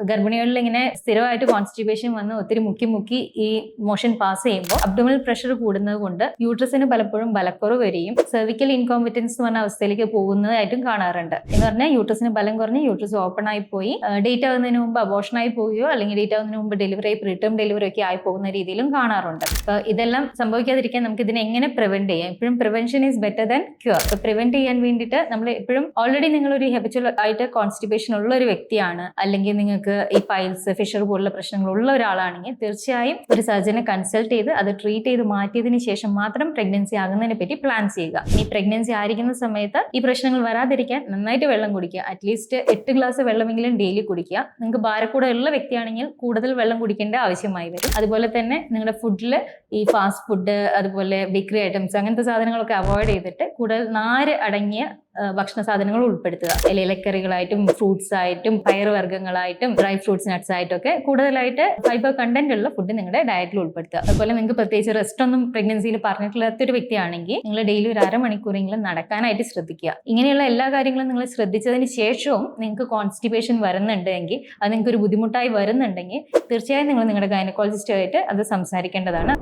ഗർഭിണികളിൽ ഇങ്ങനെ സ്ഥിരമായിട്ട് കോൺസ്റ്റിപ്പേഷൻ വന്ന് ഒത്തിരി മുക്കി ഈ മോഷൻ പാസ് ചെയ്യുമ്പോൾ അബ്ഡോമിനൽ പ്രഷർ കൂടുന്നത് കൊണ്ട് യൂട്രസിന് പലപ്പോഴും ബലക്കുറവ് വരികയും സെർവിക്കൽ ഇൻകോമ്പറ്റൻസ് എന്ന് പറഞ്ഞ അവസ്ഥയിലേക്ക് പോകുന്നതായിട്ടും കാണാറുണ്ട്. എന്ന് പറഞ്ഞാൽ യൂട്രസിന് ബലം കുറഞ്ഞ് യൂട്രസ് ഓപ്പൺ ആയി പോയി ഡേറ്റ് ആവുന്നതിന് മുമ്പ് അബോർഷൻ ആയി പോവുകയോ അല്ലെങ്കിൽ ഡേറ്റ് ആവുന്നതിന് മുമ്പ് ഡെലിവറി പ്രീടേം ഡെലിവറി ഒക്കെ ആയി പോകുന്ന രീതിയിലും കാണാറുണ്ട്. അപ്പോൾ ഇതെല്ലാം സംഭവിക്കാതിരിക്കാൻ നമുക്ക് ഇതിനെ എങ്ങനെ പ്രിവെന്റ് ചെയ്യാം? എപ്പോഴും prevention is better than cure. അപ്പോൾ പ്രിവെന്റ് ചെയ്യാൻ വേണ്ടിയിട്ട് നമ്മൾ എപ്പോഴും ഓൾറെഡി നിങ്ങൾ ഒരു ഹെബിച്വൽ ആയിട്ട് കോൺസ്റ്റിപ്പേഷൻ ഉള്ള ഒരു വ്യക്തിയാണ്, അല്ലെങ്കിൽ നിങ്ങൾക്ക് ഈ പൈൽസ് ഫിഷർ പോലുള്ള പ്രശ്നങ്ങൾ ഉള്ള ഒരാളാണെങ്കിൽ തീർച്ചയായും ഒരു സർജനെ കൺസൾട്ട് ചെയ്ത് അത് ട്രീറ്റ് ചെയ്ത് മാറ്റിയതിന് ശേഷം മാത്രം പ്രഗ്നൻസി ആകുന്നതിനെ പറ്റി പ്ലാൻ ചെയ്യുക. ഈ പ്രഗ്നൻസി ആയിരിക്കുന്ന സമയത്ത് ഈ പ്രശ്നങ്ങൾ വരാതിരിക്കാൻ നന്നായിട്ട് വെള്ളം കുടിക്കുക. അറ്റ്ലീസ്റ്റ് 8 ഗ്ലാസ് വെള്ളമെങ്കിലും ഡെയിലി കുടിക്കുക. നിങ്ങൾക്ക് ഭാരക്കൂടെ ഉള്ള വ്യക്തിയാണെങ്കിൽ കൂടുതൽ വെള്ളം കുടിക്കേണ്ട ആവശ്യമായി വരും. അതുപോലെ തന്നെ നിങ്ങളുടെ ഫുഡിൽ ഈ ഫാസ്റ്റ് ഫുഡ് അതുപോലെ ബേക്കറി ഐറ്റംസ് അങ്ങനത്തെ സാധനങ്ങളൊക്കെ അവോയ്ഡ് ചെയ്തിട്ട് കൂടുതൽ നാര് അടങ്ങിയ ഭക്ഷണ സാധനങ്ങൾ ഉൾപ്പെടുത്തുക. ഇലക്കറികളായിട്ടും ഫ്രൂട്ട്സ് ആയിട്ടും പയറുവർഗ്ഗങ്ങളായിട്ടും ഡ്രൈ ഫ്രൂട്ട്സ് നട്ട്സ് ആയിട്ടൊക്കെ കൂടുതലായിട്ട് ഫൈബർ കണ്ടന്റ് ഉള്ള ഫുഡ് നിങ്ങളുടെ ഡയറ്റിൽ ഉൾപ്പെടുത്തുക. അതുപോലെ നിങ്ങൾക്ക് പ്രത്യേകിച്ച് റെസ്റ്റ് ഒന്നും പ്രഗ്നൻസിയിൽ പറഞ്ഞിട്ടില്ലാത്തൊരു വ്യക്തിയാണെങ്കിൽ നിങ്ങൾ ഡെയിലി ഒരു അരമണിക്കൂറെങ്കിലും നടക്കാനായിട്ട് ശ്രദ്ധിക്കുക. ഇങ്ങനെയുള്ള എല്ലാ കാര്യങ്ങളും നിങ്ങൾ ശ്രദ്ധിച്ചതിന് ശേഷവും നിങ്ങൾക്ക് കോൺസ്റ്റിപ്പേഷൻ വരുന്നുണ്ടെങ്കിൽ, അത് നിങ്ങൾക്ക് ഒരു ബുദ്ധിമുട്ടായി വരുന്നുണ്ടെങ്കിൽ തീർച്ചയായും നിങ്ങൾ നിങ്ങളുടെ ഗൈനക്കോളജിസ്റ്റുമായിട്ട് അത് സംസാരിക്കേണ്ടതാണ്.